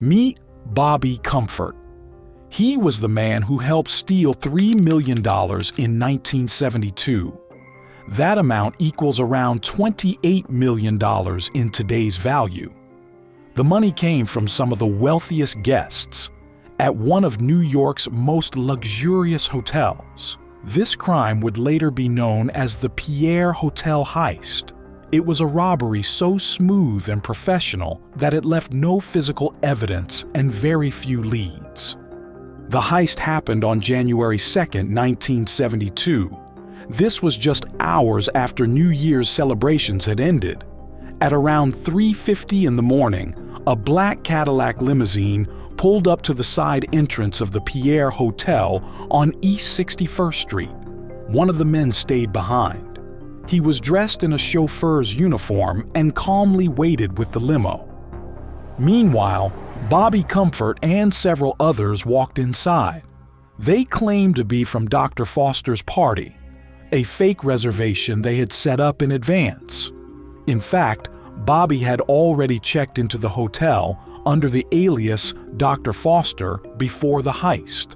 Meet Bobby Comfort. He was the man who helped steal $3 million in 1972. That amount equals around $28 million in today's value. The money came from some of the wealthiest guests at one of New York's most luxurious hotels. This crime would later be known as the Pierre Hotel Heist. It was a robbery so smooth and professional that it left no physical evidence and very few leads. The heist happened on January 2, 1972. This was just hours after New Year's celebrations had ended. At around 3:50 in the morning, a black Cadillac limousine pulled up to the side entrance of the Pierre Hotel on East 61st Street. One of the men stayed behind. He was dressed in a chauffeur's uniform and calmly waited with the limo. Meanwhile, Bobby Comfort and several others walked inside. They claimed to be from Dr. Foster's party, a fake reservation they had set up in advance. In fact, Bobby had already checked into the hotel under the alias Dr. Foster before the heist.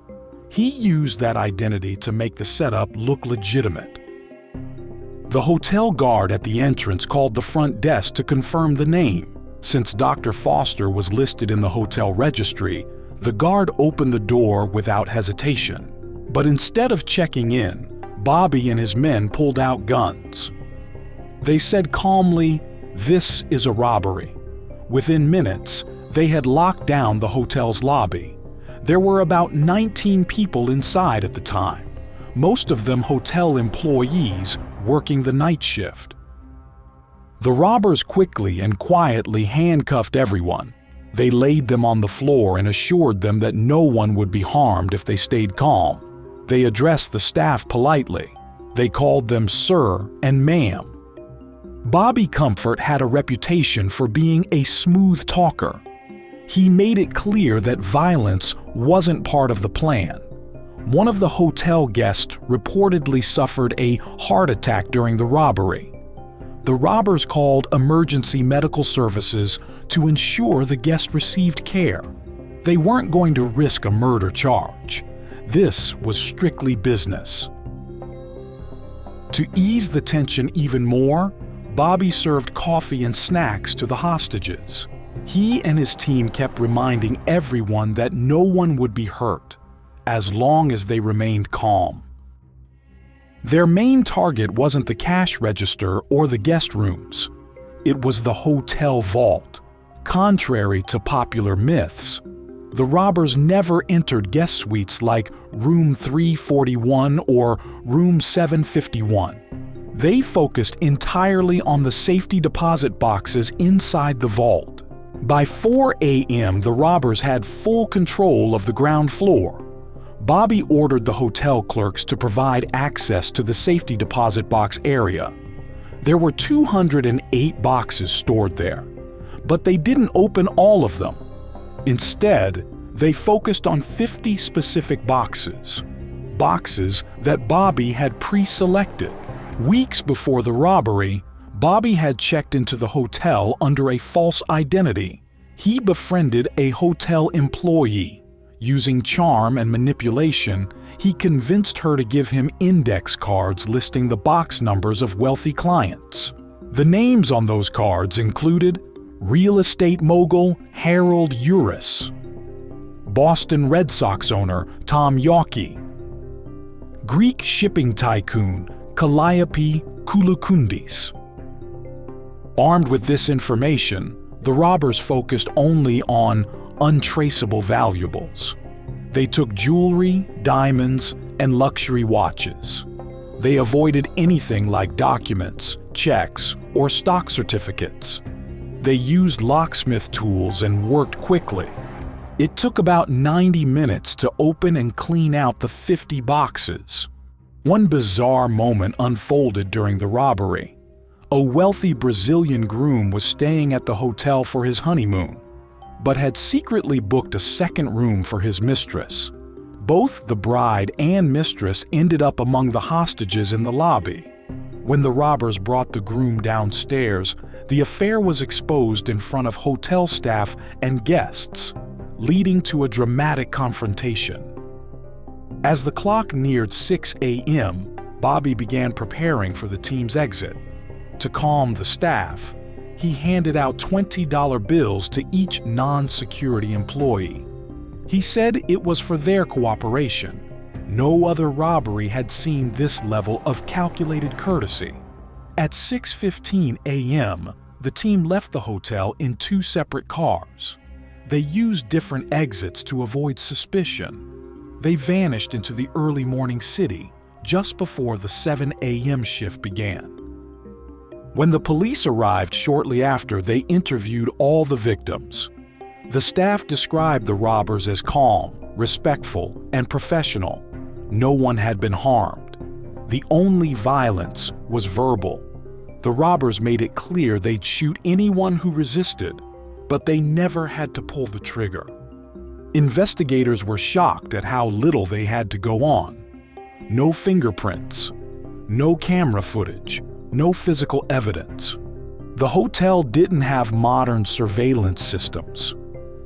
He used that identity to make the setup look legitimate. The hotel guard at the entrance called the front desk to confirm the name. Since Dr. Foster was listed in the hotel registry, the guard opened the door without hesitation. But instead of checking in, Bobby and his men pulled out guns. They said calmly, "This is a robbery." Within minutes, they had locked down the hotel's lobby. There were about 19 people inside at the time, most of them hotel employees working the night shift. The robbers quickly and quietly handcuffed everyone. They laid them on the floor and assured them that no one would be harmed if they stayed calm. They addressed the staff politely. They called them sir and ma'am. Bobby Comfort had a reputation for being a smooth talker. He made it clear that violence wasn't part of the plan. One of the hotel guests reportedly suffered a heart attack during the robbery. The robbers called emergency medical services to ensure the guest received care. They weren't going to risk a murder charge. This was strictly business. To ease the tension even more, Bobby served coffee and snacks to the hostages. He and his team kept reminding everyone that no one would be hurt, as long as they remained calm. Their main target wasn't the cash register or the guest rooms. It was the hotel vault. Contrary to popular myths, the robbers never entered guest suites like Room 341 or Room 751. They focused entirely on the safety deposit boxes inside the vault. By 4 a.m., the robbers had full control of the ground floor. Bobby ordered the hotel clerks to provide access to the safety deposit box area. There were 208 boxes stored there, but they didn't open all of them. Instead, they focused on 50 specific boxes that Bobby had pre-selected. Weeks before the robbery, Bobby had checked into the hotel under a false identity. He befriended a hotel employee. Using charm and manipulation, he convinced her to give him index cards listing the box numbers of wealthy clients. The names on those cards included real estate mogul Harold Uris, Boston Red Sox owner Tom Yawkey, Greek shipping tycoon Calliope Kouloukounis. Armed with this information, the robbers focused only on untraceable valuables. They took jewelry, diamonds, and luxury watches. They avoided anything like documents, checks, or stock certificates. They used locksmith tools and worked quickly. It took about 90 minutes to open and clean out the 50 boxes. One bizarre moment unfolded during the robbery. A wealthy Brazilian groom was staying at the hotel for his honeymoon, but had secretly booked a second room for his mistress. Both the bride and mistress ended up among the hostages in the lobby. When the robbers brought the groom downstairs, the affair was exposed in front of hotel staff and guests. leading to a dramatic confrontation. As the clock neared 6 a.m., Bobby began preparing for the team's exit. To calm the staff, he handed out $20 bills to each non-security employee. He said it was for their cooperation. No other robbery had seen this level of calculated courtesy. At 6:15 a.m., the team left the hotel in 2 separate cars. They used different exits to avoid suspicion. They vanished into the early morning city just before the 7 a.m. shift began. When the police arrived shortly after, they interviewed all the victims. The staff described the robbers as calm, respectful, and professional. No one had been harmed. The only violence was verbal. The robbers made it clear they'd shoot anyone who resisted, but they never had to pull the trigger. Investigators were shocked at how little they had to go on. No fingerprints, no camera footage, no physical evidence. The hotel didn't have modern surveillance systems.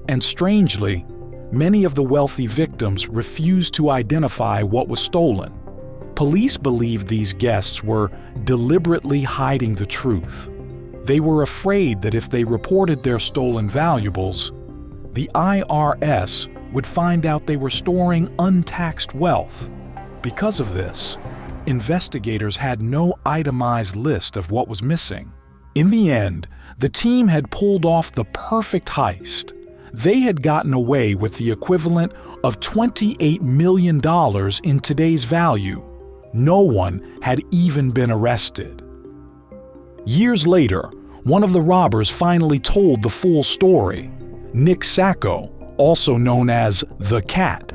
And strangely, many of the wealthy victims refused to identify what was stolen. Police believed these guests were deliberately hiding the truth. They were afraid that if they reported their stolen valuables, the IRS would find out they were storing untaxed wealth. Because of this, investigators had no itemized list of what was missing. In the end, the team had pulled off the perfect heist. They had gotten away with the equivalent of $28 million in today's value. No one had even been arrested. Years later, one of the robbers finally told the full story. Nick Sacco, also known as the Cat,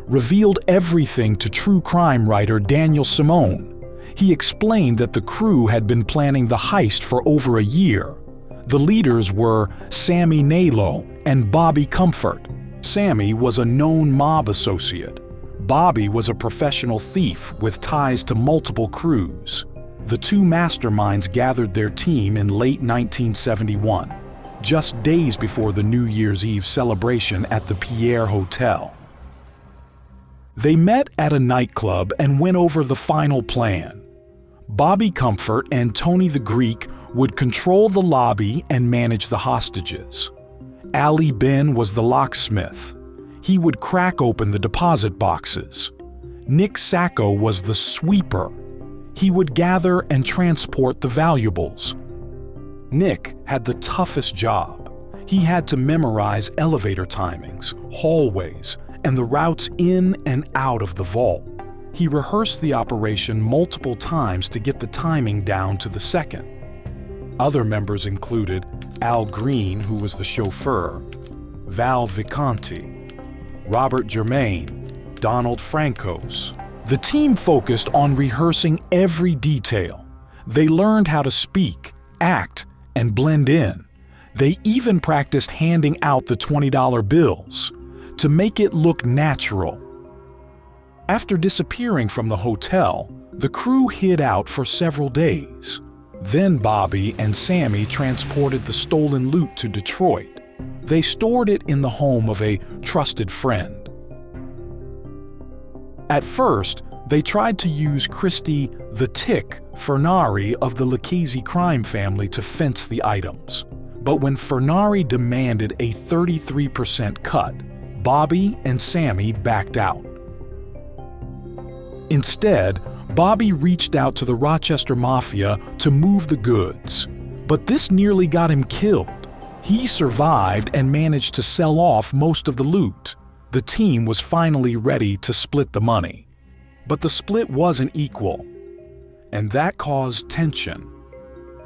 revealed everything to true crime writer Daniel Simone. He explained that the crew had been planning the heist for over a year. The leaders were Sammy Nalo and Bobby Comfort. Sammy was a known mob associate. Bobby was a professional thief with ties to multiple crews. The two masterminds gathered their team in late 1971, just days before the New Year's Eve celebration at the Pierre Hotel. They met at a nightclub and went over the final plan. Bobby Comfort and Tony the Greek would control the lobby and manage the hostages. Ali Ben was the locksmith. He would crack open the deposit boxes. Nick Sacco was the sweeper. He would gather and transport the valuables. Nick had the toughest job. He had to memorize elevator timings, hallways, and the routes in and out of the vault. He rehearsed the operation multiple times to get the timing down to the second. Other members included Al Green, who was the chauffeur, Val Viconti, Robert Germain, Donald Francos. The team focused on rehearsing every detail. They learned how to speak, act, and blend in. They even practiced handing out the $20 bills to make it look natural. After disappearing from the hotel, the crew hid out for several days. Then Bobby and Sammy transported the stolen loot to Detroit. They stored it in the home of a trusted friend. At first, they tried to use Christy the Tick Fernari of the Lucchese crime family to fence the items. But when Fernari demanded a 33% cut, Bobby and Sammy backed out. Instead, Bobby reached out to the Rochester Mafia to move the goods, but this nearly got him killed. He survived and managed to sell off most of the loot. The team was finally ready to split the money. But the split wasn't equal, and that caused tension.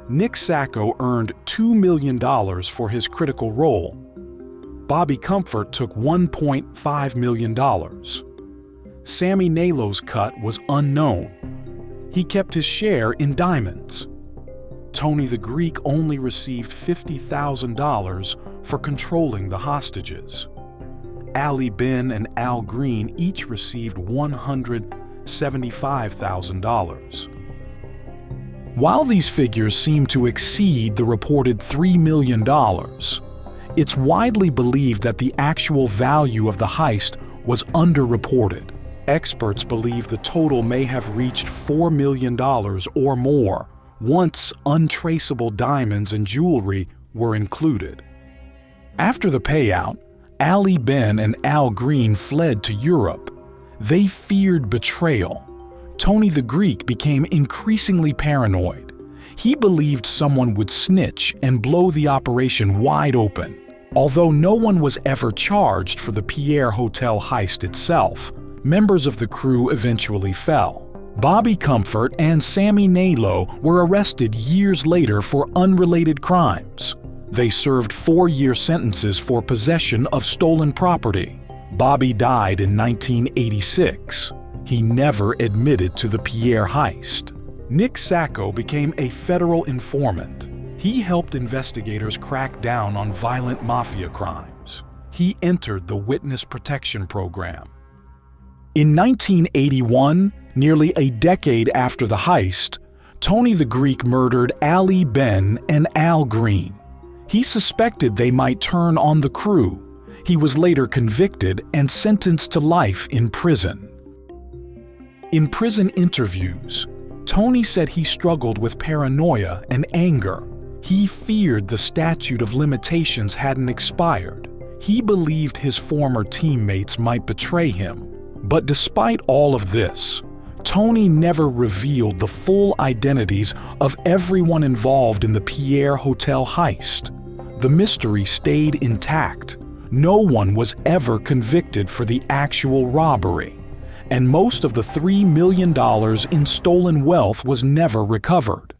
Nick Sacco earned $2 million for his critical role. Bobby Comfort took $1.5 million. Sammy Nalo's cut was unknown. He kept his share in diamonds. Tony the Greek only received $50,000 for controlling the hostages. Ali Ben and Al Green each received $175,000. While these figures seemed to exceed the reported $3 million, It's widely believed that the actual value of the heist was underreported. Experts believe the total may have reached $4 million or more, once untraceable diamonds and jewelry were included. After the payout, Ali Ben and Al Green fled to Europe. They feared betrayal. Tony the Greek became increasingly paranoid. He believed someone would snitch and blow the operation wide open. Although no one was ever charged for the Pierre Hotel heist itself, members of the crew eventually fell. Bobby Comfort and Sammy Nailo were arrested years later for unrelated crimes. They served 4-year sentences for possession of stolen property. Bobby died in 1986. He never admitted to the Pierre heist. Nick Sacco became a federal informant. He helped investigators crack down on violent mafia crimes. He entered the Witness Protection Program. In 1981, nearly a decade after the heist, Tony the Greek murdered Ali Ben and Al Green. He suspected they might turn on the crew. He was later convicted and sentenced to life in prison. In prison interviews, Tony said he struggled with paranoia and anger. He feared the statute of limitations hadn't expired. He believed his former teammates might betray him. But despite all of this, Tony never revealed the full identities of everyone involved in the Pierre Hotel heist. The mystery stayed intact. No one was ever convicted for the actual robbery, and most of the $3 million in stolen wealth was never recovered.